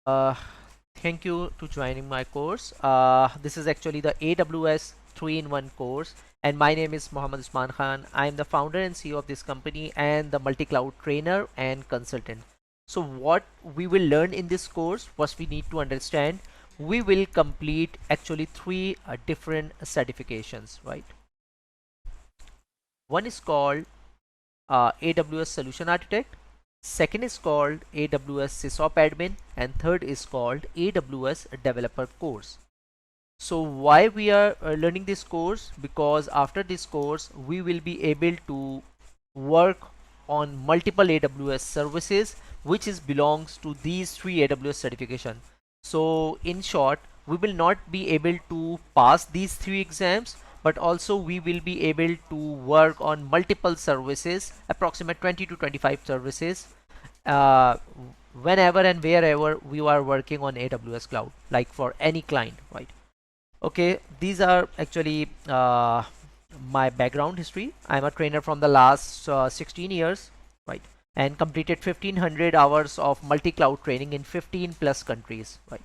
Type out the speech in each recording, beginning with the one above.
Uh, Thank you to joining my course. This is actually the AWS 3-in-1 course, and my name is Mohammed Usman Khan. I am the founder and CEO of this company and the multi-cloud trainer and consultant. So what we will learn in this course, first we need to understand, we will complete actually three different certifications, right? One is called AWS Solution Architect. Second is called AWS SysOp Admin, and third is called AWS Developer Course. So why we are learning this course? Because after this course we will be able to work on multiple AWS services which is belongs to these three AWS certification. So in short, we will not be able to pass these three exams, but also we will be able to work on multiple services, approximate 20 to 25 services, uh, whenever and wherever we are working on AWS cloud, like for any client, right? Okay, these are actually my background history. I'm a trainer from the last 16 years, right? And completed 1500 hours of multi-cloud training in 15 plus countries, right?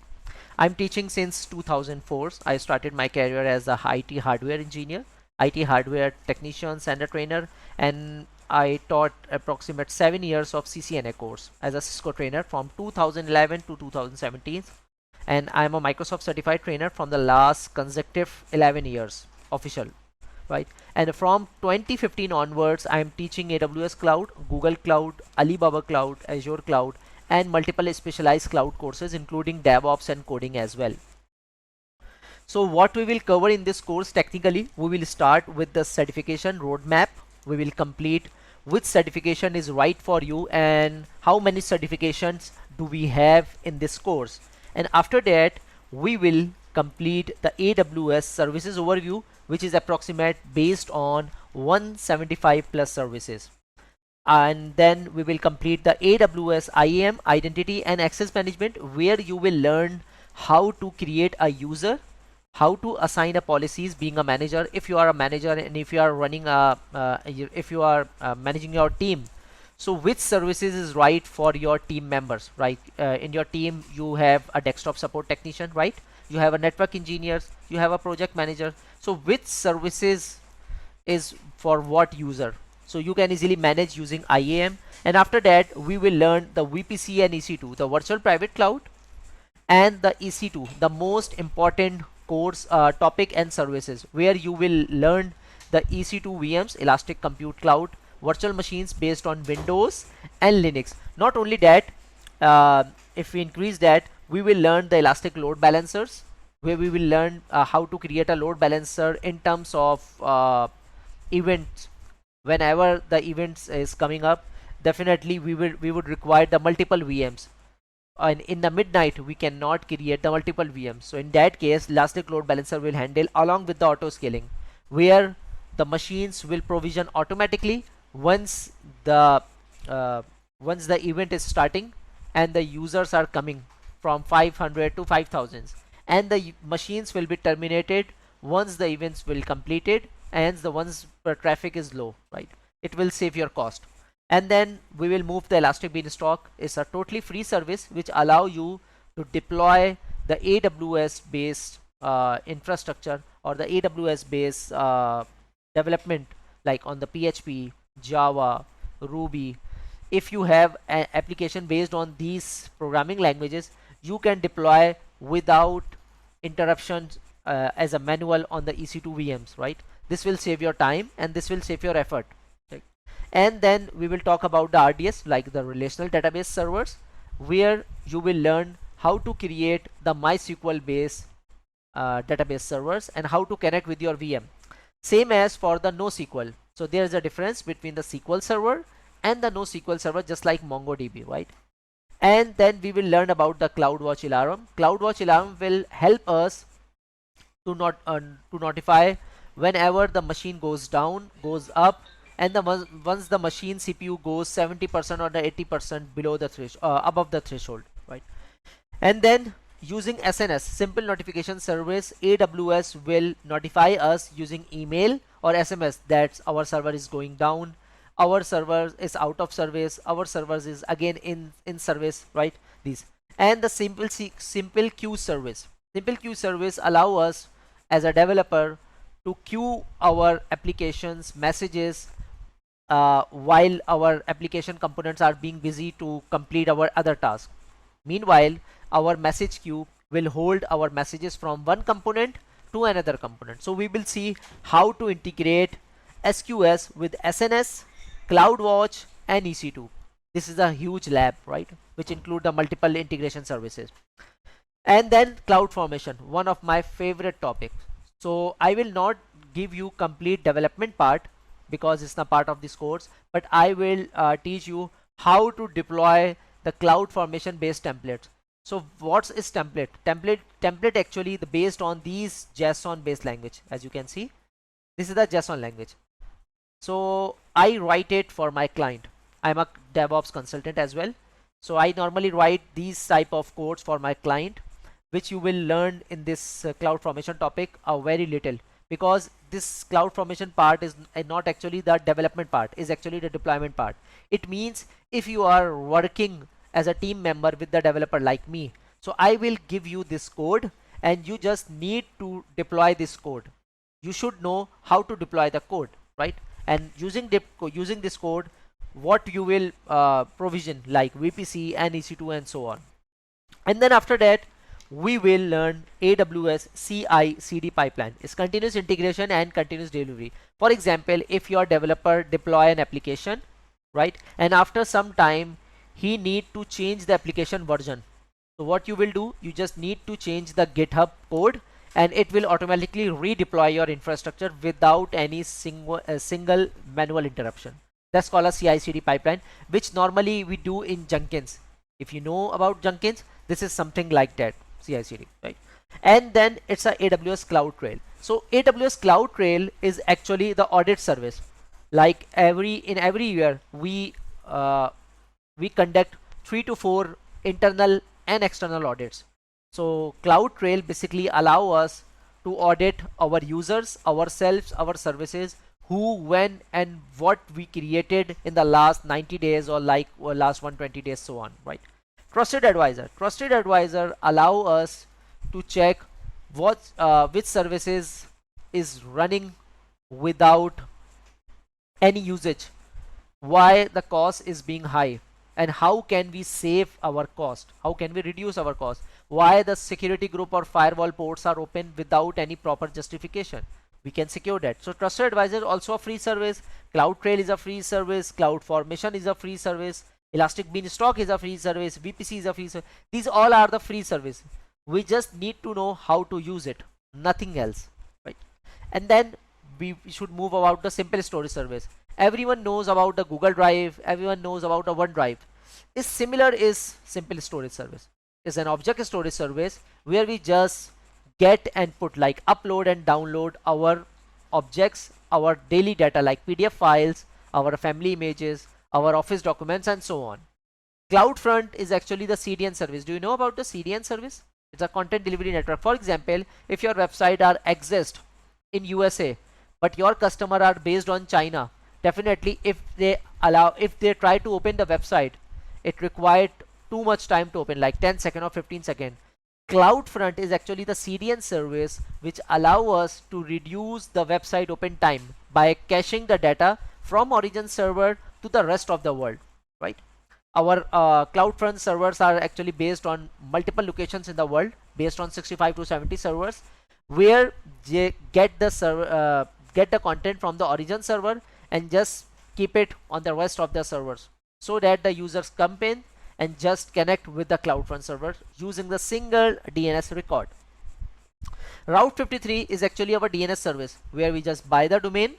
I'm teaching since 2004. I started my career as a IT hardware engineer, IT hardware technician and a trainer, and I taught approximate 7 years of CCNA course as a Cisco trainer from 2011 to 2017, and I'm a Microsoft certified trainer from the last consecutive 11 years official, right? And from 2015 onwards I'm teaching AWS cloud, Google cloud, Alibaba cloud, Azure cloud, and multiple specialized cloud courses including DevOps and coding as well. So what we will cover in this course, technically we will start with the certification roadmap. We will complete which certification is right for you and how many certifications do we have in this course. And after that we will complete the AWS services overview, which is approximate based on 175 plus services. And then we will complete the AWS IAM, identity and access management, where you will learn how to create a user, how to assign a policies being a manager, if you are a manager and if you are running a if you are managing your team. So which services is right for your team members, right? In your team you have a desktop support technician, right? You have a network engineers, you have a project manager. So which services is for what user? So you can easily manage using IAM. And after that we will learn the VPC and EC2, the virtual private cloud, and the EC2, the most important course topic and services, where you will learn the EC2 VMs, Elastic Compute Cloud, virtual machines based on Windows and Linux. Not only that, if we increase that, we will learn the Elastic Load Balancers, where we will learn how to create a load balancer in terms of events. Whenever the events is coming up, definitely we would require the multiple VMs, and in the midnight we cannot create the multiple VMs. So in that case, Elastic Load Balancer will handle along with the auto scaling, where the machines will provision automatically once the uh, once the event is starting and the users are coming from 500 to 5000, and the machines will be terminated once the events will completed and the once traffic is low, right? It will save your cost. And then we will move the Elastic Beanstalk. It's a totally free service which allow you to deploy the AWS based infrastructure or the AWS based development, like on the PHP, Java, Ruby. If you have an application based on these programming languages, you can deploy without interruptions as a manual on the EC2 VMs, right? This will save your time and this will save your effort. And then we will talk about the RDS, like the relational database servers, where you will learn how to create the MySQL based database servers and how to connect with your VM. Same as for the NoSQL. So there is a difference between the SQL server and the NoSQL server, just like MongoDB, right? And then we will learn about the CloudWatch alarm. CloudWatch alarm will help us to to notify whenever the machine goes down, goes up, and once the machine CPU goes 70% or the 80% below the above the threshold, right? And then using SNS, simple notification service, AWS will notify us using email or SMS that our server is going down, our server is out of service, our servers is again in service, right? These. And the simple queue service. Simple queue service allow us as a developer to queue our applications messages while our application components are being busy to complete our other tasks. Meanwhile, our message queue will hold our messages from one component to another component. So we will see how to integrate SQS with SNS, CloudWatch and EC2. This is a huge lab, right, which include the multiple integration services. And then CloudFormation, one of my favorite topics. So I will not give you complete development part because it's not part of this course, but I will teach you how to deploy the CloudFormation based templates. So what is template? Template actually based on these JSON based language. As you can see, this is the JSON language. So I write it for my client. I'm a DevOps consultant as well. So I normally write these type of codes for my client, which you will learn in this CloudFormation topic very little, because this CloudFormation part is not actually the development part, is actually the deployment part. It means if you are working as a team member with the developer like me, so I will give you this code and you just need to deploy this code. You should know how to deploy the code, right? And using this code, what you will provision like VPC and EC2 and so on. And then after that, we will learn AWS CI/CD pipeline. It's continuous integration and continuous delivery. For example, if your developer deploy an application, right, and after some time he need to change the application version. So what you will do, you just need to change the GitHub code and it will automatically redeploy your infrastructure without any single manual interruption. That's called a CI/CD pipeline, which normally we do in Jenkins. If you know about Jenkins, this is something like that, CI/CD, right? And then it's a AWS CloudTrail. So AWS CloudTrail is actually the audit service. Like in every year, we conduct 3 to 4 internal and external audits. So CloudTrail basically allow us to audit our users, ourselves, our services, who, when, and what we created in the last 90 days or last 120 days, so on, right? Trusted advisor allow us to check which services is running without any usage, why the cost is being high, and how can we save our cost, how can we reduce our cost, why the security group or firewall ports are open without any proper justification. We can secure that. So Trusted Advisor is also a free service. CloudTrail is a free service. CloudFormation is a free service. Elastic Beanstalk is a free service. VPC is a free service. These all are the free service. We just need to know how to use it, nothing else, right? And then we should move about the simple storage service. Everyone knows about the Google Drive. Everyone knows about the OneDrive. Is similar is simple storage service. Is an object storage service where we just get and put, like upload and download our objects, our daily data like PDF files, our family images, our office documents and so on. CloudFront is actually the CDN service. Do you know about the CDN service? It's a content delivery network. For example, if your website exist in USA but your customer are based on China, definitely if they try to open the website, it required too much time to open, like 10 second or 15 second. CloudFront is actually the CDN service which allow us to reduce the website open time by caching the data from origin server to the rest of the world, right? Our CloudFront servers are actually based on multiple locations in the world, based on 65 to 70 servers, where they get the content from the origin server and just keep it on the rest of the servers, so that the users come in and just connect with the CloudFront server using the single DNS record. Route 53 is actually our DNS service where we just buy the domain,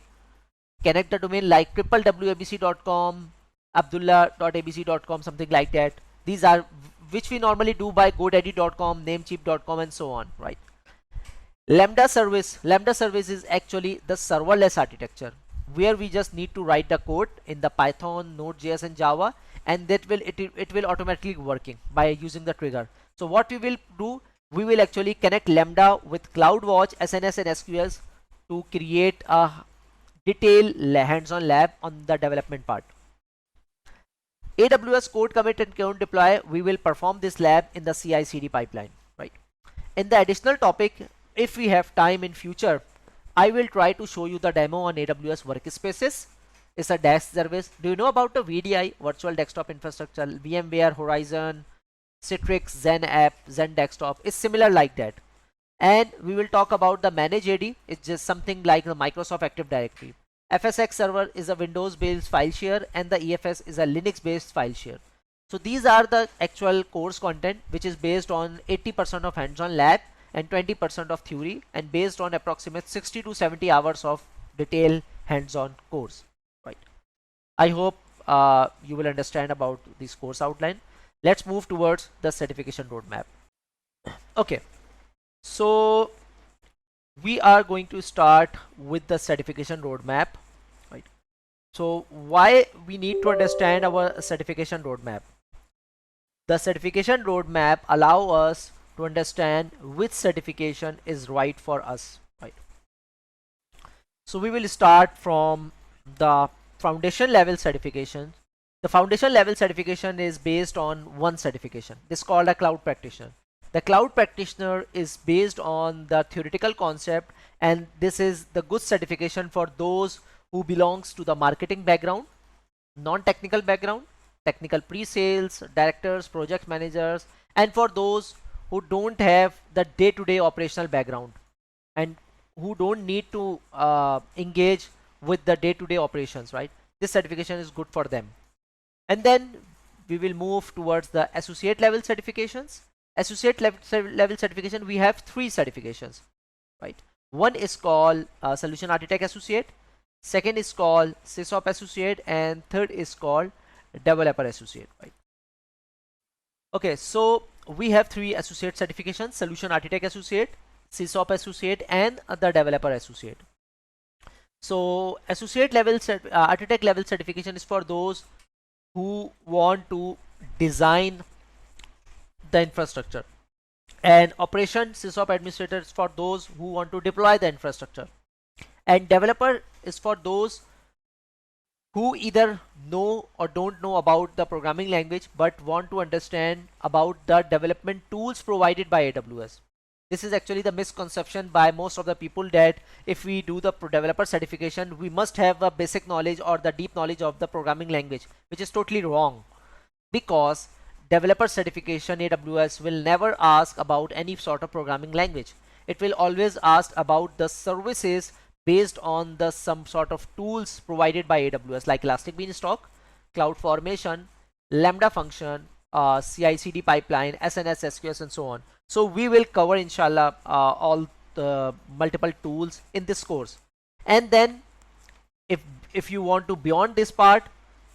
connect the domain like www.abc.com, abdullah.abc.com, something like that. These are which we normally do by godaddy.com, namecheap.com and so on, right? Lambda service is actually the serverless architecture where we just need to write the code in the Python, Node.js and Java, and that it will automatically working by using the trigger. So what we will do, we will actually connect Lambda with CloudWatch, SNS and SQLs to create a detailed hands-on lab on the development part. AWS code commit and code deploy, we will perform this lab in the CI/CD pipeline, right? In the additional topic, if we have time in future, I will try to show you the demo on AWS Workspaces. It's a DaaS service. Do you know about the VDI, Virtual Desktop Infrastructure, VMware, Horizon, Citrix, Zen App, Zen Desktop? It's similar like that. And we will talk about the Manage AD. It's just something like the Microsoft Active Directory. FSX server is a Windows based file share, and the EFS is a Linux based file share. So these are the actual course content, which is based on 80% of hands-on lab and 20% of theory, and based on approximate 60 to 70 hours of detailed hands-on course, right? I hope you will understand about this course outline. Let's move towards the certification roadmap. Okay, so we are going to start with the certification roadmap, right? So why we need to understand our certification roadmap? The certification roadmap allow us to understand which certification is right for us, right? So we will start from the foundation level certification. The foundation level certification is based on one certification. This is called a cloud practitioner. The cloud practitioner is based on the theoretical concept, and this is the good certification for those who belongs to the marketing background, non-technical background, technical pre-sales, directors, project managers, and for those who don't have the day-to-day operational background and who don't need to engage with the day-to-day operations, right? This certification is good for them. And then we will move towards the associate level certifications. Associate level certification, we have 3 certifications, right? One is called Solution Architect Associate, second is called SysOp Associate, and third is called Developer Associate, right? Okay, so we have 3 associate certifications: Solution Architect Associate, SysOp Associate, and the Developer Associate. So associate level architect level certification is for those who want to design the infrastructure, and operation SysOp administrator is for those who want to deploy the infrastructure, and developer is for those who either know or don't know about the programming language but want to understand about the development tools provided by AWS. This is actually the misconception by most of the people, that if we do the developer certification, we must have a basic knowledge or the deep knowledge of the programming language, which is totally wrong. Because developer certification, AWS will never ask about any sort of programming language. It will always ask about the services based on the some sort of tools provided by AWS, like Elastic Beanstalk, CloudFormation, Lambda function, CI/CD pipeline, SNS, SQS, and so on. So we will cover, inshallah, all the multiple tools in this course. And then if you want to beyond this part,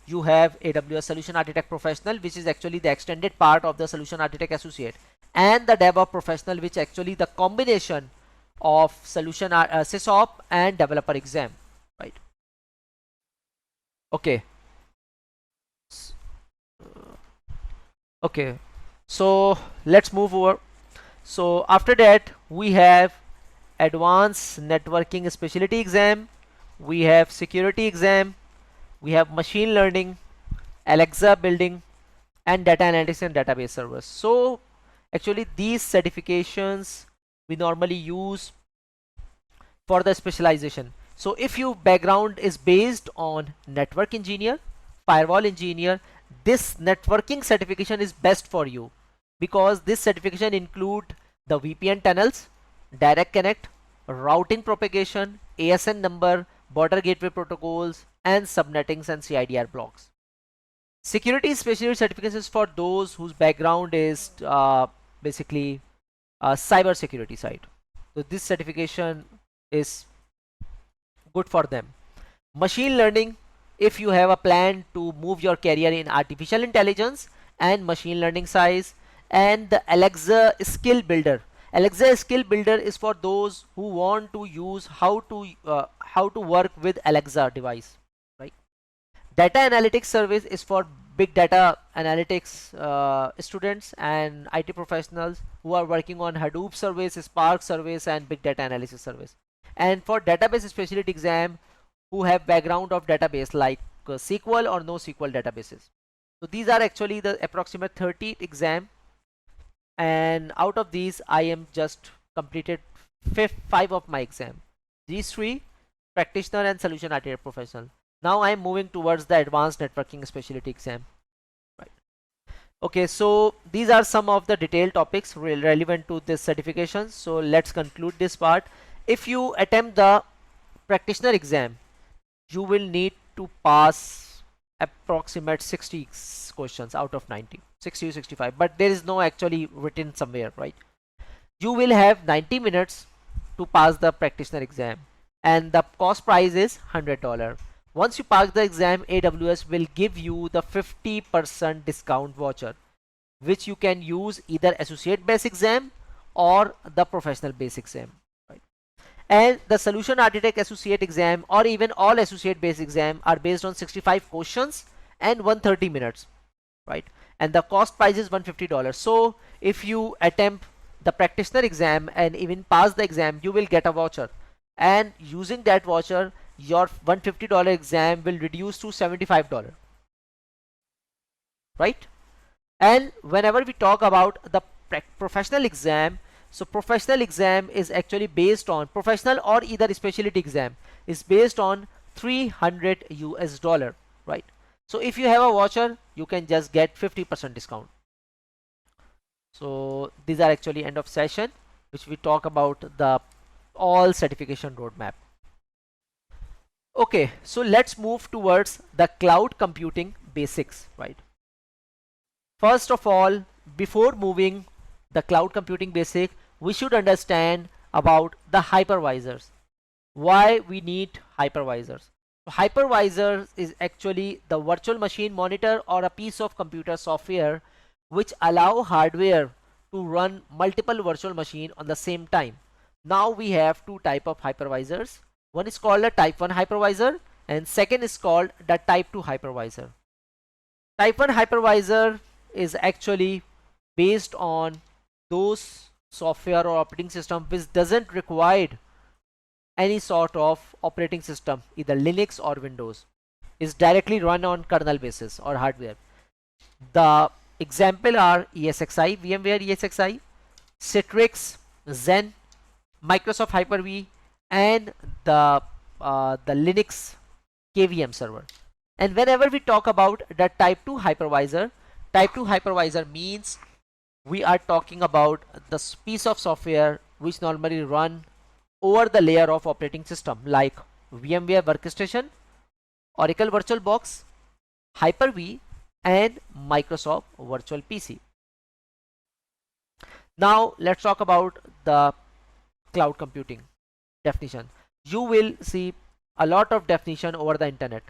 you have AWS Solution Architect Professional, which is actually the extended part of the Solution Architect Associate, and the DevOps Professional, which actually the combination of Solution SysOp and Developer exam, right? Okay. Okay, so let's move over. So after that, we have advanced networking specialty exam, we have security exam, we have machine learning, Alexa building, and data analytics and database servers. So actually these certifications we normally use for the specialization. So if your background is based on network engineer, firewall engineer, this networking certification is best for you, because this certification include the VPN tunnels, direct connect, routing propagation, ASN number, border gateway protocols, and subnettings and CIDR blocks. Security specialist certification is for those whose background is basically cyber security side. So this certification is good for them. Machine learning, if you have a plan to move your career in artificial intelligence and machine learning size. And the Alexa skill builder. Alexa skill builder is for those who want to use how to work with Alexa device, right? Data analytics service is for big data analytics students and IT professionals who are working on Hadoop service, Spark service, and big data analysis service. And for database specialty exam, who have background of database like SQL or NoSQL databases. So these are actually the approximate 30 exam, and out of these I am just completed 5 of my exam. These 3, practitioner and solution architect professional. Now I am moving towards the advanced networking specialty exam. Right. Okay, so these are some of the detailed topics relevant to this certification. So let's conclude this part. If you attempt the practitioner exam, you will need to pass approximate 60 questions out of 90, 60 to 65, but there is no actually written somewhere, right? You will have 90 minutes to pass the practitioner exam, and the cost price is $100. Once you pass the exam, AWS will give you the 50% discount voucher, which you can use either associate base exam or the professional base exam. And the solution architect associate exam or even all associate based exam are based on 65 questions and 130 minutes, right? And the cost price is $150. So if you attempt the practitioner exam and even pass the exam, you will get a voucher, and using that voucher your $150 exam will reduce to $75, right? And whenever we talk about the professional exam, so professional exam is actually based on professional or either specialty exam is based on $300, right? So if you have a voucher, you can just get 50% discount. So these are actually end of session, which we talk about the all certification roadmap. Okay, so let's move towards the cloud computing basics, right? First of all, before moving the cloud computing basic, we should understand about the hypervisors. Why we need hypervisors? Hypervisor is actually the virtual machine monitor or a piece of computer software which allow hardware to run multiple virtual machine on the same time. Now we have 2 type of hypervisors. One is called a type 1 hypervisor and second is called the type 2 hypervisor. Type 1 hypervisor is actually based on those software or operating system which doesn't require any sort of operating system, either Linux or Windows, is directly run on kernel basis or hardware. The example are ESXi, VMware ESXi, Citrix, Xen, Microsoft Hyper-V, and the Linux KVM server. And whenever we talk about the type 2 hypervisor means we are talking about the piece of software which normally run over the layer of operating system like VMware Workstation, Oracle VirtualBox, Hyper-V, and Microsoft Virtual PC. Now let's talk about the cloud computing definition. You will see a lot of definition over the internet,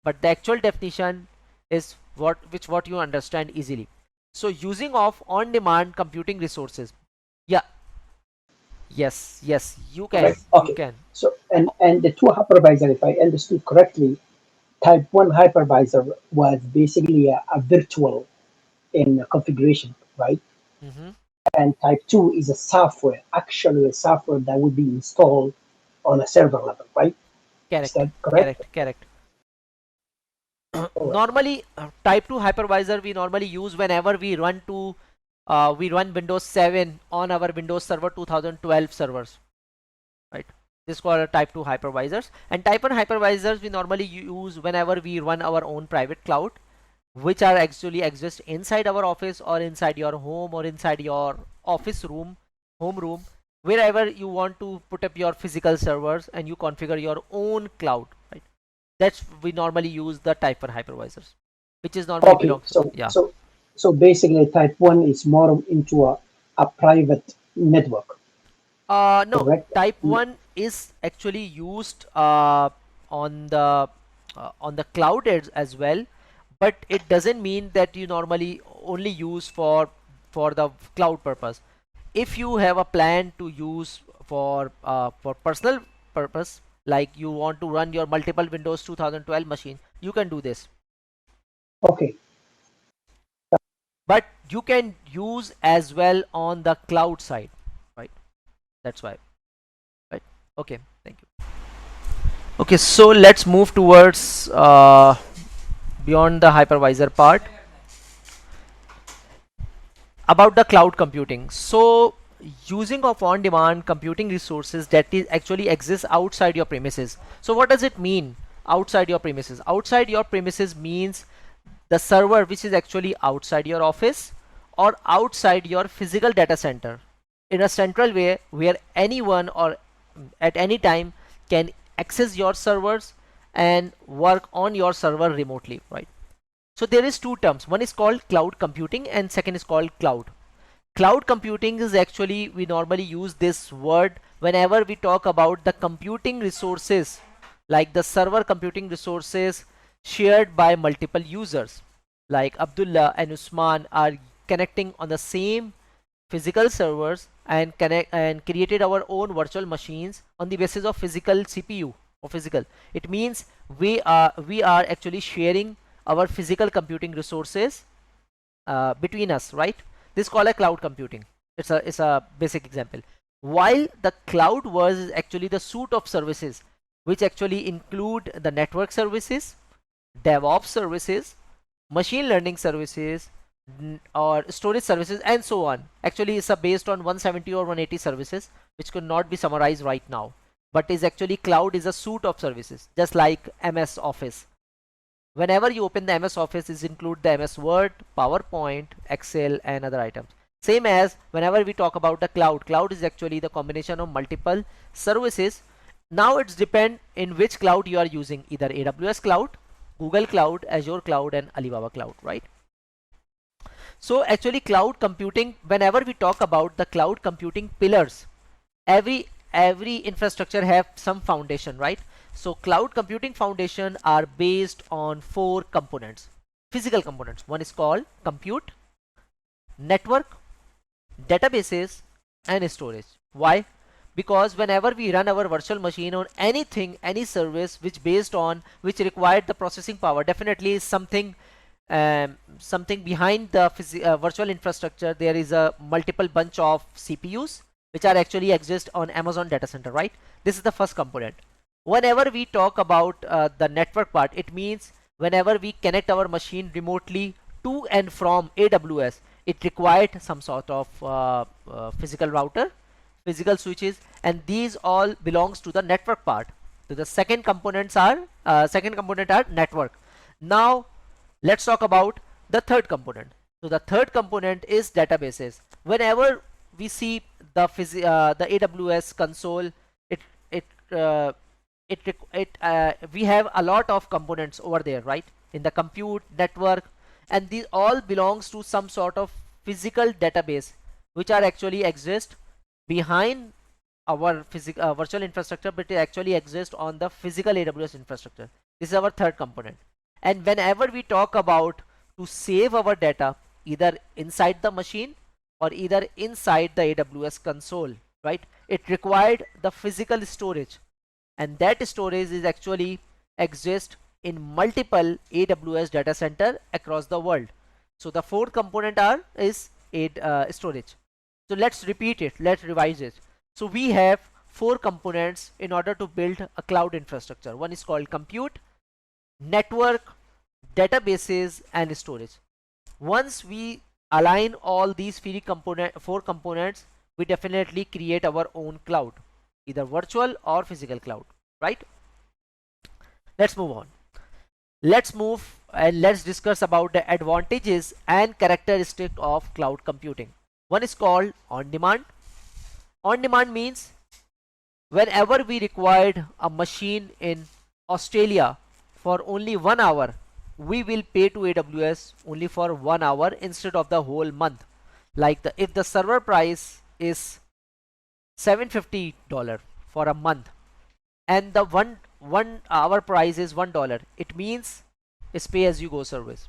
but the actual definition is what you understand easily. So using of on-demand computing resources. Yeah. Yes, you can. Right. Okay. You can. So and the 2 hypervisor, if I understood correctly, type 1 hypervisor was basically a virtual in configuration, right? And type 2 is a software, actually a software that would be installed on a server level, right? Is Correct. that correct? Correct. All right. Normally, type 2 hypervisor we normally use whenever we run Windows 7 on our Windows Server 2012 servers, right? This is called type 2 hypervisors. And type 1 hypervisors we normally use whenever we run our own private cloud, which are actually exist inside our office or inside your home or inside your office room, home room, wherever you want to put up your physical servers and you configure your own cloud, right? That's we normally use the type 1 hypervisors, which is normally Okay. belongs. So Yeah. so basically type 1 is more into a private network, No, correct? type 1 is actually used on the cloud as well, but it doesn't mean that you normally only use for the cloud purpose. If you have a plan to use for personal purpose, like you want to run your multiple Windows 2012 machine, you can do this. Okay. But you can use as well on the cloud side, right? That's why, right? Okay, thank you. Okay, so let's move towards beyond the hypervisor part. about the cloud computing. So using of on-demand computing resources that is actually exists outside your premises. So what does it mean outside your premises? Outside your premises means the server which is actually outside your office or outside your physical data center in a central way where anyone or at any time can access your servers and work on your server remotely, right? So there is two terms. One is called cloud computing and second is called cloud. Cloud computing is actually, we normally use this word whenever we talk about the computing resources, like the server computing resources shared by multiple users, like Abdullah and Usman are connecting on the same physical servers and connect and created our own virtual machines on the basis of physical CPU or physical. It means we are actually sharing our physical computing resources between us, right? This is called a cloud computing. It's a basic example. While the cloud was actually the suite of services which actually include the network services, DevOps services, machine learning services, or storage services, and so on. Actually, it's based on 170 or 180 services, which could not be summarized right now. But is actually cloud is a suite of services, just like MS Office. Whenever you open the MS Office, is include the MS Word, PowerPoint, Excel, and other items. Same as whenever we talk about the cloud, cloud is actually the combination of multiple services. Now it's depend in which cloud you are using, either AWS cloud, Google cloud, Azure cloud, and Alibaba cloud, right? So actually cloud computing, whenever we talk about the cloud computing pillars, every infrastructure have some foundation, right? So cloud computing foundation are based on four components, physical components. One is called compute, network, databases, and storage. Why? Because whenever we run our virtual machine on anything, any service which required the processing power, definitely is something behind the virtual infrastructure. There is a multiple bunch of CPUs which are actually exist on Amazon data center, right? This is the first component. Whenever we talk about the network part, it means whenever we connect our machine remotely to and from AWS, it required some sort of physical router, physical switches, and these all belongs to the network part. So the second component are network. Now let's talk about the third component. So the third component is databases. Whenever we see the AWS console, it it uh, we have a lot of components over there, right? In the compute network, and these all belongs to some sort of physical database which are actually exist behind our virtual infrastructure, but it actually exists on the physical AWS infrastructure. This is our third component. And whenever we talk about to save our data either inside the machine or either inside the AWS console, right, it required the physical storage, and that storage is actually exist in multiple AWS data center across the world. So the fourth component is storage. So let's repeat it, let's revise it. So we have four components in order to build a cloud infrastructure. One is called compute, network, databases, and storage. Once we align all these four components, we definitely create our own cloud, either virtual or physical cloud, right? Let's move on. Let's move and let's discuss about the advantages and characteristics of cloud computing. One is called on demand. On demand means whenever we required a machine in Australia for only 1 hour, we will pay to AWS only for 1 hour instead of the whole month. Like if the server price is $750 for a month and the one hour price is $1, it means it's pay as you go service.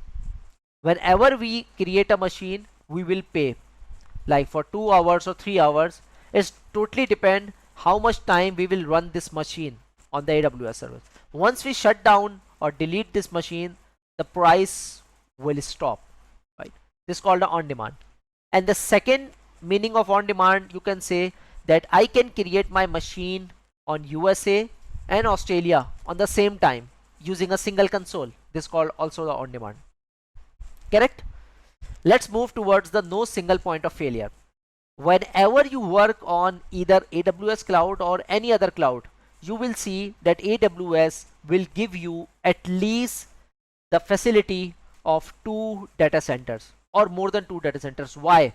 Whenever we create a machine, we will pay like for 2 hours or 3 hours. It's totally depend how much time we will run this machine on the AWS service. Once we shut down or delete this machine, the price will stop, right? This is called the on demand. And the second meaning of on demand, you can say that I can create my machine on USA and Australia on the same time using a single console. This is called also the on demand, correct? Let's move towards the no single point of failure. Whenever you work on either AWS cloud or any other cloud, you will see that AWS will give you at least the facility of 2 data centers or more than 2 data centers. Why?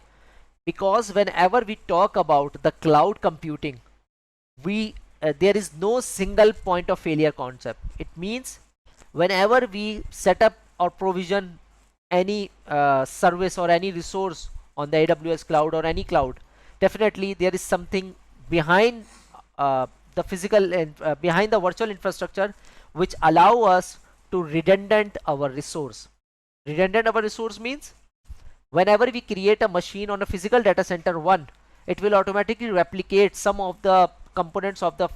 Because whenever we talk about the cloud computing, we there is no single point of failure concept. It means whenever we set up or provision any service or any resource on the AWS cloud or any cloud, definitely there is something behind the physical and behind the virtual infrastructure which allow us to redundant our resource. Redundant our resource means whenever we create a machine on a physical data center 1, it will automatically replicate some of the components of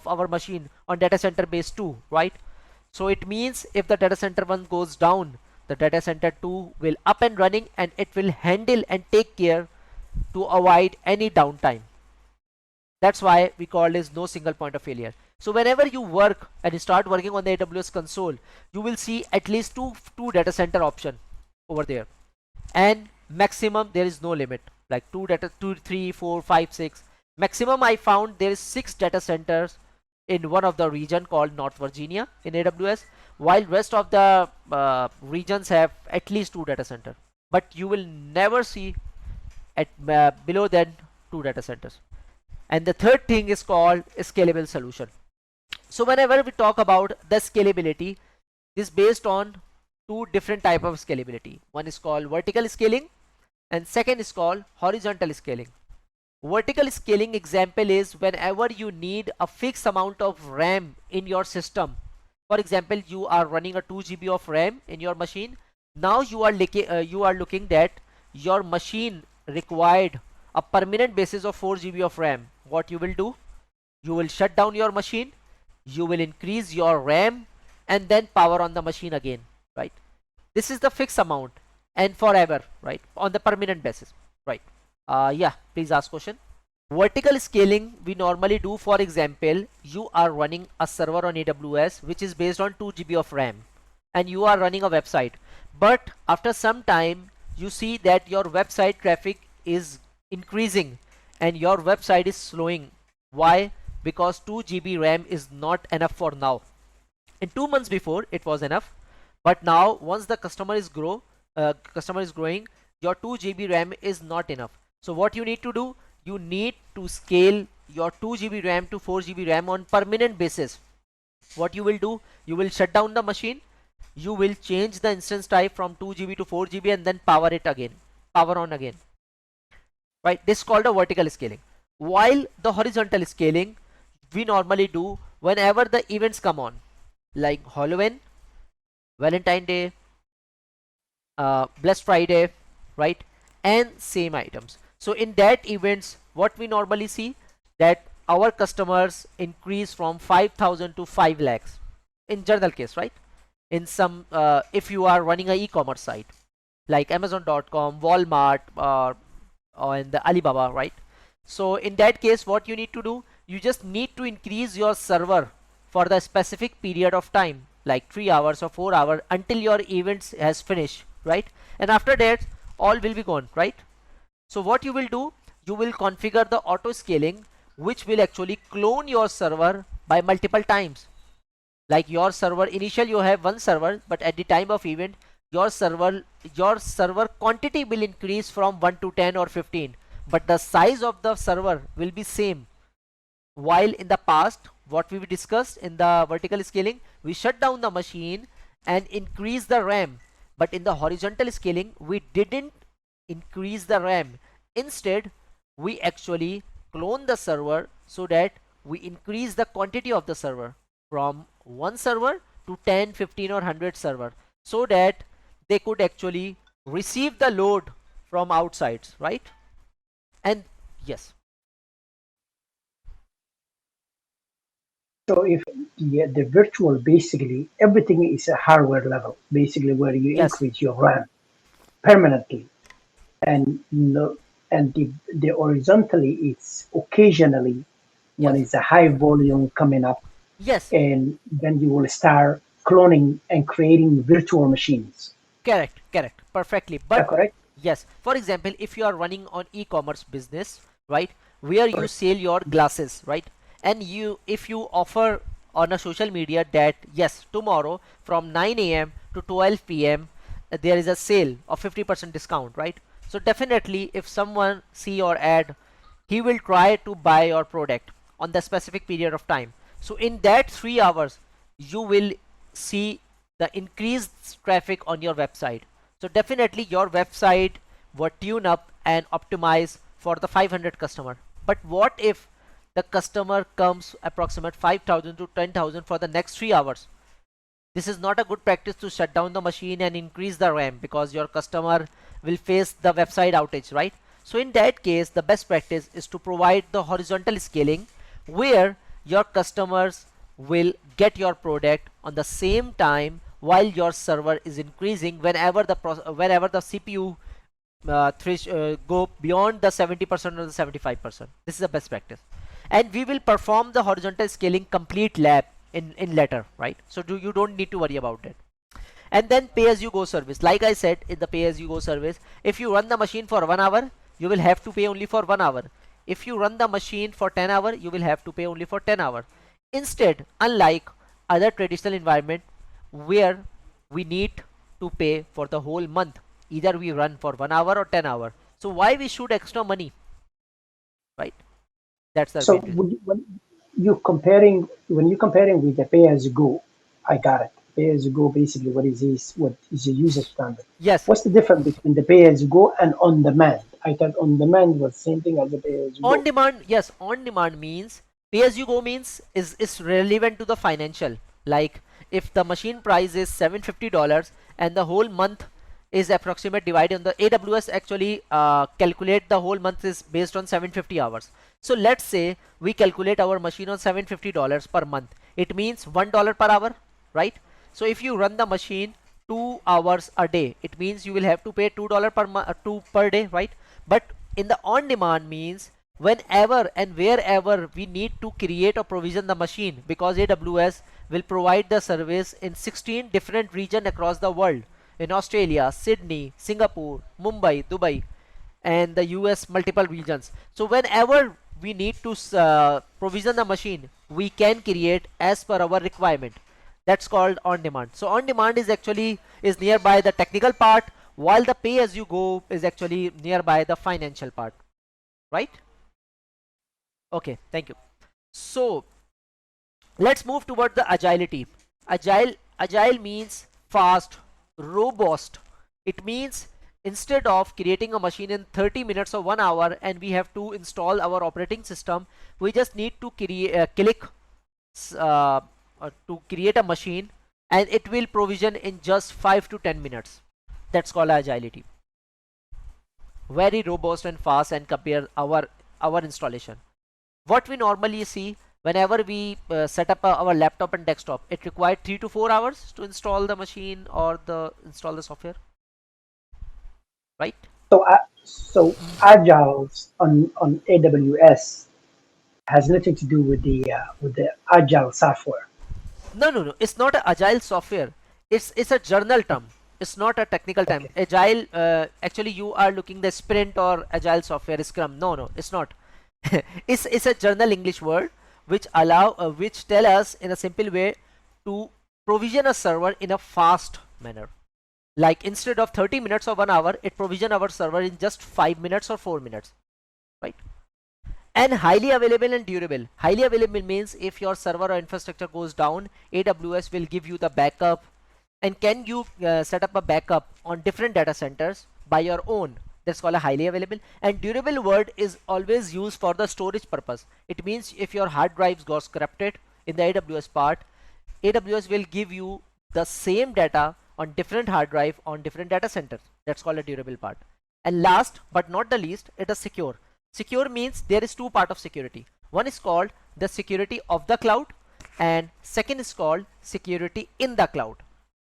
our machine on data center base 2, right? So it means if the data center 1 goes down, the data center 2 will up and running, and it will handle and take care to avoid any downtime. That's why we call this no single point of failure. So whenever you work and you start working on the AWS console, you will see at least two data center option over there, and maximum there is no limit, like 2, 3, 4, 5, 6. Maximum I found there is 6 data centers in one of the region called North Virginia in AWS, while rest of the regions have at least 2 data center, but you will never see at below than 2 data centers. And the third thing is called scalable solution. So whenever we talk about the scalability, this is based on 2 different type of scalability. One is called vertical scaling and second is called horizontal scaling. Vertical scaling example is whenever you need a fixed amount of RAM in your system. For example, you are running a 2 GB of RAM in your machine. Now you are looking that your machine required a permanent basis of 4 GB of RAM. What you will do? You will shut down your machine, you will increase your RAM, and then power on the machine again, right? This is the fixed amount and forever, right? On the permanent basis, right? Yeah, please ask question. Vertical scaling we normally do, for example, you are running a server on AWS which is based on 2 GB of RAM and you are running a website, but after some time you see that your website traffic is increasing and your website is slowing. Why? Because 2 GB RAM is not enough for now. In 2 months before it was enough, but now once the customer is growing, your 2 GB RAM is not enough. So what you need to do? You need to scale your 2 GB RAM to 4 GB RAM on permanent basis. What you will do? You will shut down the machine, you will change the instance type from 2 GB to 4 GB and then power it again, power on again, right? This is called a vertical scaling. While the horizontal scaling we normally do whenever the events come on, like Halloween, Valentine Day, Blessed Friday, right? And same items. So in that events, what we normally see that our customers increase from 5,000 to 5 lakhs in general case, right? In some if you are running a e-commerce site like Amazon.com, Walmart, or in the Alibaba, right? So in that case, what you need to do? You just need to increase your server for the specific period of time, like 3 hours or 4 hours, until your events has finished, right? And after that, all will be gone, right? So what you will do? You will configure the auto scaling, which will actually clone your server by multiple times. Like your server, initial you have one server, but at the time of event, your server quantity will increase from 1 to 10 or 15, but the size of the server will be same. While in the past, what we discussed in the vertical scaling, we shut down the machine and increase the RAM, but in the horizontal scaling we didn't increase the RAM. Instead, we actually clone the server so that we increase the quantity of the server from one server to 10, 15 or 100 server, so that they could actually receive the load from outsides, right? And yes. So if the virtual, basically everything is a hardware level, basically where you Yes. increase your RAM permanently, and no, and the horizontally it's occasionally when Yes. it's a high volume coming up, Yes. and then you will start cloning and creating virtual machines. Correct. Correct. Perfectly. Is that But correct? Yes, for example, if you are running on e-commerce business, right, where you Correct. sell your glasses, right, and if you offer on a social media that yes, tomorrow from 9 a.m. to 12 p.m. There is a sale of 50% discount, right? So definitely, if someone see your ad, he will try to buy your product on the specific period of time. So in that 3 hours, you will see the increased traffic on your website. So definitely your website were tune up and optimize for the 500 customer. But what if the customer comes approximate 5,000 to 10,000 for the next 3 hours? This is not a good practice to shut down the machine and increase the RAM, because your customer will face the website outage, right? So in that case, the best practice is to provide the horizontal scaling, where your customers will get your product on the same time while your server is increasing whenever the CPU go beyond the 70% or the 75%. This is the best practice. And we will perform the horizontal scaling complete lab in later, right? So you don't need to worry about it. And then pay as you go service, like I said, in the pay as you go service, if you run the machine for 1 hour, you will have to pay only for 1 hour. If you run the machine for 10 hours, you will have to pay only for 10 hours. Instead, unlike other traditional environment where we need to pay for the whole month, either we run for 1 hour or 10 hours. So why we should extra money, right? That's the So main reason. when you comparing with the pay as you go, I got it. Pay as you go basically what is the user standard? Yes, What's the difference between the pay as you go and on demand? I thought on demand was the same thing as the pay as you on go. demand. Yes, on demand means pay as you go means is relevant to the financial. Like if the machine price is $750 and the whole month is approximate divided on the AWS actually calculate the whole month is based on 750 hours. So let's say we calculate our machine on $750 per month. It means $1 per hour, right? So if you run the machine 2 hours a day, it means you will have to pay $2 two per day, right? But in the on demand means whenever and wherever we need to create or provision the machine, because AWS will provide the service in 16 different regions across the world, in Australia, Sydney, Singapore, Mumbai, Dubai, and the US multiple regions. So whenever we need to provision the machine, we can create as per our requirement. That's called on demand. So on demand is actually is nearby the technical part, while the pay as you go is actually nearby the financial part, right? Okay, thank you. So let's move toward the agility. Agile means fast, robust. It means instead of creating a machine in 30 minutes or 1 hour and we have to install our operating system, we just need to click uh, to create a machine, and it will provision in just 5 to 10 minutes. That's called agility. Very robust and fast and compare our installation. What we normally see whenever we set up our laptop and desktop, it required 3 to 4 hours to install the machine or the install the software, right? So Agiles on AWS has nothing to do with the Agile software. No, it's not a agile software. It's a journal term. It's not a technical term. Okay. Agile, actually you are looking the sprint or agile software, scrum. No, it's not. It's a journal English word which which tell us in a simple way to provision a server in a fast manner. Like instead of 30 minutes or 1 hour, it provision our server in just 5 minutes or 4 minutes, right? And highly available and durable. Highly available means if your server or infrastructure goes down, AWS will give you the backup. And can you set up a backup on different data centers by your own? That's called a highly available. And durable word is always used for the storage purpose. It means if your hard drives got corrupted in the AWS part, AWS will give you the same data on different hard drive on different data centers. That's called a durable part. And last but not the least, it is secure. Secure means there is two part of security. One is called the security of the cloud, and second is called security in the cloud.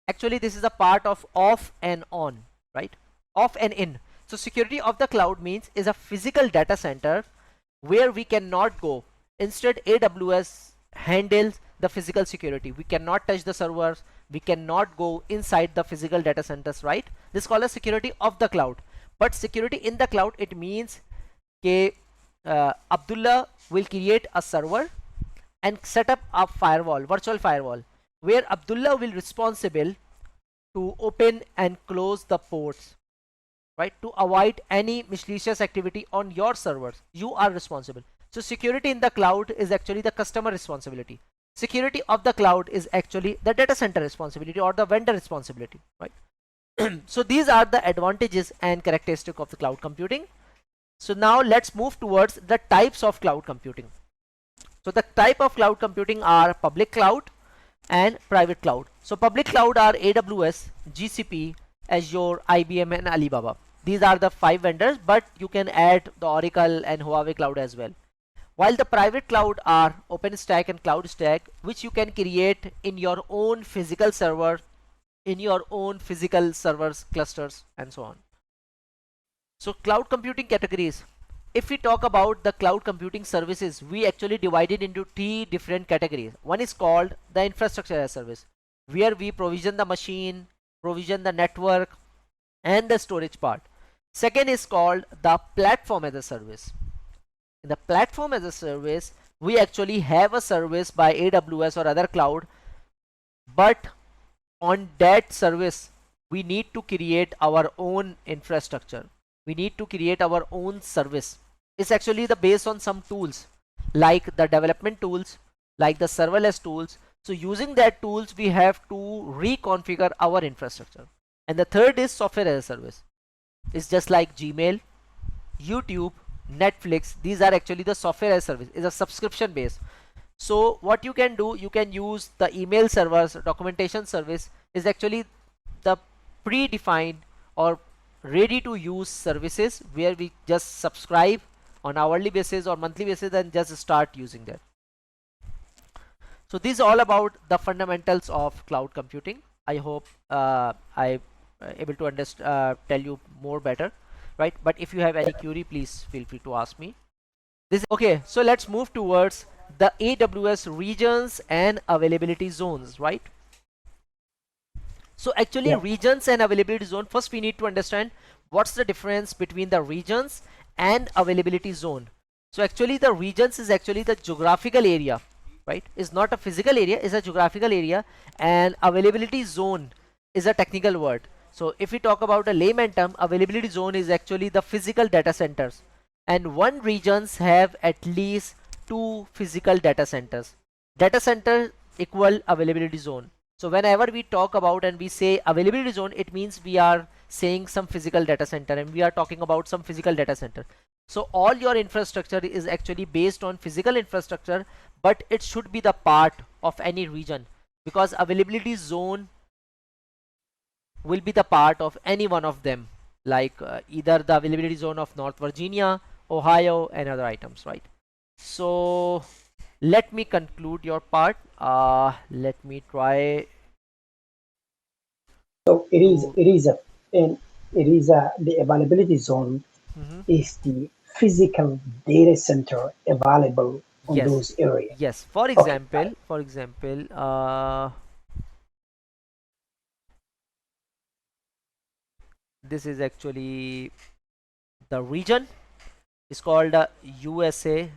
Actually, this is a part of off and on, right? Off and in. So security of the cloud means is a physical data center where we cannot go. Instead, AWS handles the physical security. We cannot touch the servers. We cannot go inside the physical data centers, right? This is called a security of the cloud. But security in the cloud, it means that Abdullah will create a server and set up a firewall, virtual firewall, where Abdullah will responsible to open and close the ports, right, to avoid any malicious activity on your servers. You are responsible. So security in the cloud is actually the customer responsibility. Security of the cloud is actually the data center responsibility or the vendor responsibility, right? So these are the advantages and characteristics of the cloud computing. So now let's move towards the types of cloud computing. So the type of cloud computing are public cloud and private cloud. So public cloud are AWS, GCP, Azure, IBM and Alibaba. These are the 5 vendors, but you can add the Oracle and Huawei cloud as well. While the private cloud are OpenStack and CloudStack, which you can create in your own physical server, in your own physical servers, clusters and so on. So cloud computing categories. If we talk about the cloud computing services, we actually divide it into 3 different categories. One is called the infrastructure as a service, where we provision the machine, provision the network and the storage part. Second is called the platform as a service. In the platform as a service, we actually have a service by AWS or other cloud, but on that service we need to create our own infrastructure. We need to create our own service. It's actually the based on some tools like the development tools, like the serverless tools. So using that tools, we have to reconfigure our infrastructure. And the third is software as a service. It's just like Gmail, YouTube, Netflix. These are actually the software as a service. It's a subscription base. So what you can do, you can use the email servers, documentation service is actually the predefined or ready to use services where we just subscribe on hourly basis or monthly basis and just start using that. So this is all about the fundamentals of cloud computing. I hope I able to tell you more better, right? But if you have any query, please feel free to ask me. Okay, so let's move towards the AWS regions and availability zones, right? So actually regions and availability zone, first we need to understand what's the difference between the regions and availability zone. So actually the regions is actually the geographical area, right? It's not a physical area, it's a geographical area, and availability zone is a technical word. So if we talk about a layman term, availability zone is actually the physical data centers, and one regions have at least 2 physical data centers. Data center equal availability zone. So whenever we talk about and we say availability zone, it means we are saying some physical data center and we are talking about some physical data center. So all your infrastructure is actually based on physical infrastructure, but it should be the part of any region, because availability zone will be the part of any one of them, like either the availability zone of North Virginia, Ohio and other items, right? So let me conclude your part. Let me try. So the availability zone is the physical data center available on Yes, those areas. yes. For Okay. example, this is actually the region. It's called USA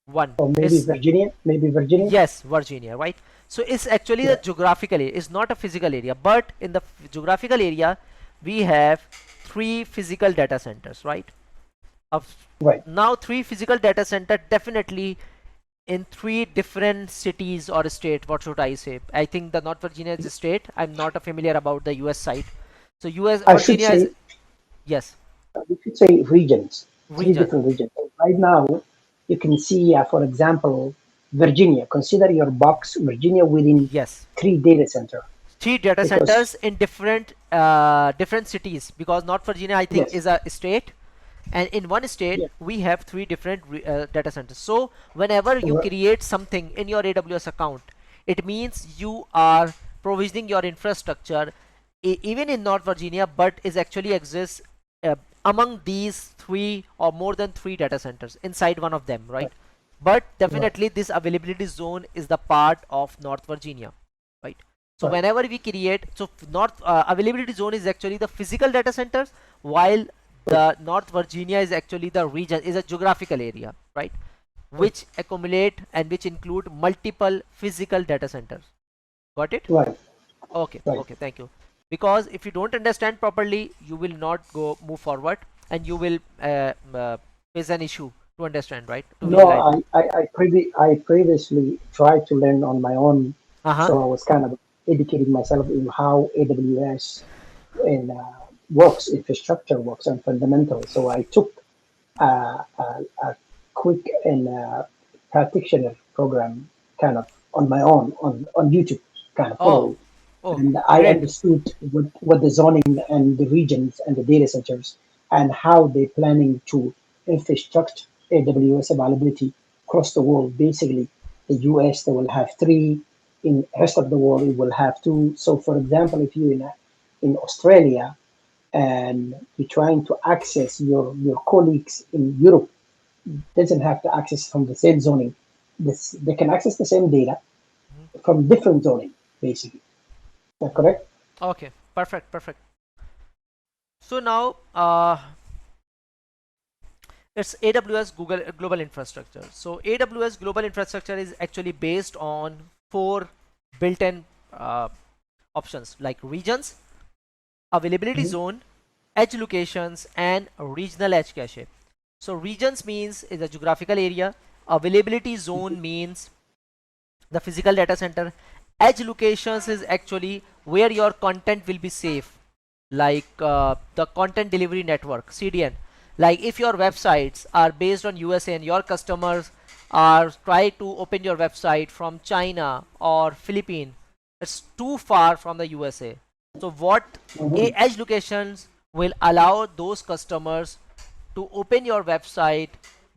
1. Or maybe It's, Virginia. yes, Virginia, right? So it's actually the geographical area. It's not a physical area, but in the geographical area we have 3 physical data centers, right? Right. Now 3 physical data center, definitely in 3 different cities or state. What should I say? I think the North Virginia is a state. I'm not familiar about the US side. So I should Virginia is, say yes, we should say regions, 3 region. different regions. Right now, you can see, for example, Virginia. Consider your box Virginia within Yes, 3 data center 3 data because centers in different different cities, because North Virginia I think yes, is a state, and in one state yes, we have 3 different data centers. So whenever you r- create something in your AWS account, it means you are provisioning your infrastructure even in North Virginia, but is actually exists uh, among these 3 or more than 3 data centers inside one of them, right? right, But right, definitely this availability zone is the part of North Virginia, right? So whenever we create, so North availability zone is actually the physical data centers, while the North Virginia is actually the region, is a geographical area, right? Which accumulate and which include multiple physical data centers. Got it? Right. Okay, Right. okay, thank you. Because if you don't understand properly, you will not move forward, and you will face an issue to understand, right? To No, visualize it. I previously tried to learn on my own, Uh-huh. so I was kind of educating myself in how AWS and works, infrastructure works, and fundamentals. So I took a quick and practitioner program kind of on my own on YouTube, kind of Oh, following. oh, And I great. understood what the zoning and the regions and the data centers and how they're planning to infrastructure AWS availability across the world. Basically, the US they will have three, in the rest of the world it will have two. So, for example, if you're in Australia and you're trying to access your colleagues in Europe, doesn't have to access from the same zoning. They can access the same data Mhm. from different zoning, basically. Is that correct? Okay, perfect, perfect. So now it's AWS Google Global Infrastructure. So AWS Global Infrastructure is actually based on four built-in options like regions, availability Mhm. zone, edge locations, and regional edge cache. So regions means is a geographical area. Availability zone means the physical data center. Edge locations is actually where your content will be safe, like the content delivery network, CDN. Like if your websites are based on USA and your customers are try to open your website from China or Philippines, it's too far from the USA. So what Mhm. edge locations will allow those customers to open your website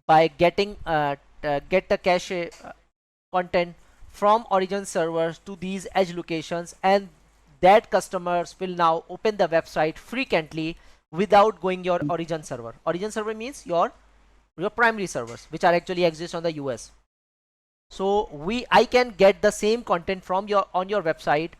by getting get the cache content from origin servers to these edge locations, and that customers will now open the website frequently without going your origin server. Origin server means your primary servers which are actually exist on the US. So I can get the same content from your on your website,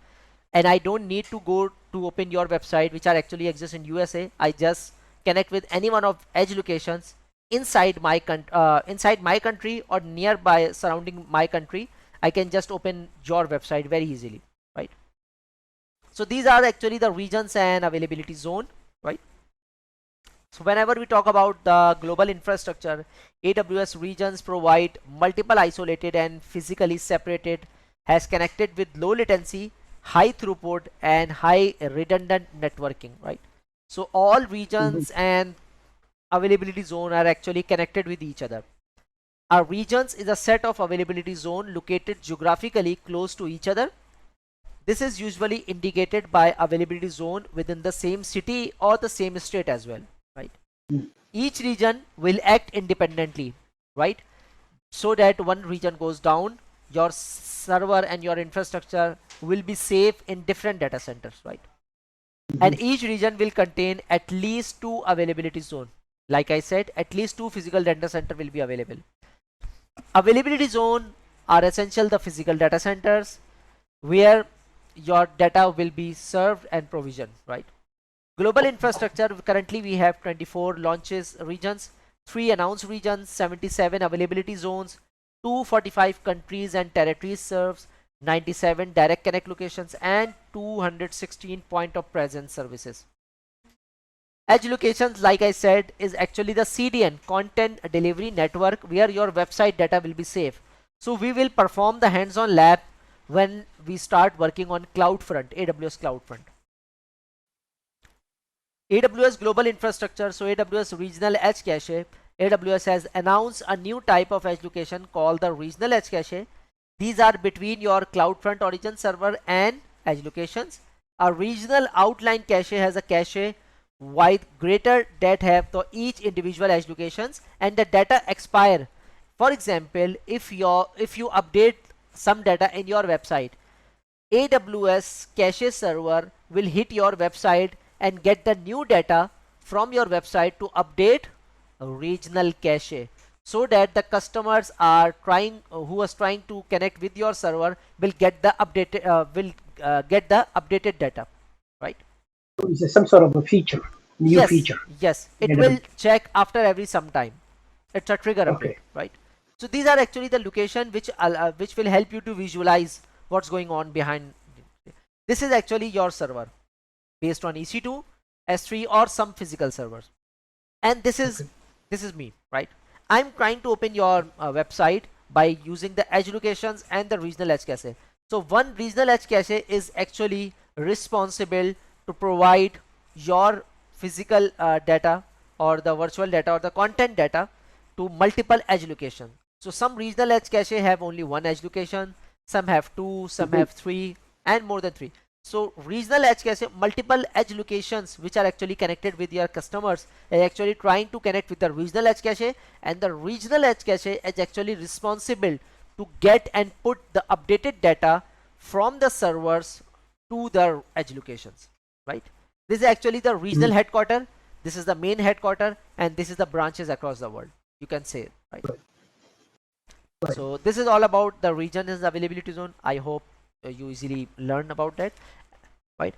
and I don't need to go to open your website which are actually exist in USA. I just connect with any one of edge locations inside my country or nearby surrounding my country. I can just open your website very easily, right? So these are actually the regions and availability zone, right? So whenever we talk about the global infrastructure, AWS regions provide multiple isolated and physically separated, has connected with low latency, high throughput, and high redundant networking, right? So all Mhm. regions and availability zone are actually connected with each other. A regions is a set of availability zone located geographically close to each other. This is usually indicated by availability zone within the same city or the same state as well, right? Each region will act independently, right? So that one region goes down, your server and your infrastructure will be safe in different data centers, right? And each region will contain at least two availability zone. Like I said, at least two physical data center will be available. Availability zone are essential the physical data centers where your data will be served and provisioned, right? Global infrastructure, currently we have 24 launches regions, 3 announced regions, 77 availability zones, 245 countries and territories serves, 97 direct connect locations, and 216 point of presence services. Edge locations, like I said, is actually the CDN, content delivery network, where your website data will be safe. So we will perform the hands-on lab when we start working on CloudFront, AWS CloudFront. AWS Global Infrastructure, so AWS Regional Edge Cache. AWS has announced a new type of edge location called the Regional Edge Cache. These are between your CloudFront origin server and edge locations. A regional outline cache has a cache with greater that have to each individual edge locations, and the data expire. For example, if you update some data in your website, AWS cache server will hit your website and get the new data from your website to update a regional cache, so that the customers are trying who is trying to connect with your server will get the update will get the updated data, right? So it's some sort of a feature, new Yes, feature. yes, it Get will it? check after every some time. It's a trigger update, Okay. right? So these are actually the location which will help you to visualize what's going on behind. This is actually your server based on EC2, S3, or some physical servers. And Okay. this is me, right? I'm trying to open your website by using the edge locations and the regional edge cache. So one regional edge cache is actually responsible to provide your physical data or the virtual data or the content data to multiple edge locations. So some regional edge cache have only one edge location, some have two, some Mhm. have three, and more than three. So regional edge cache, multiple edge locations which are actually connected with your customers, are actually trying to connect with the regional edge cache, and the regional edge cache is actually responsible to get and put the updated data from the servers to the edge locations, right? This is actually the regional Mhm. headquarter, this is the main headquarter, and this is the branches across the world, you can say, right? Right. So this is all about the region is availability zone. I hope you easily learn about that, right?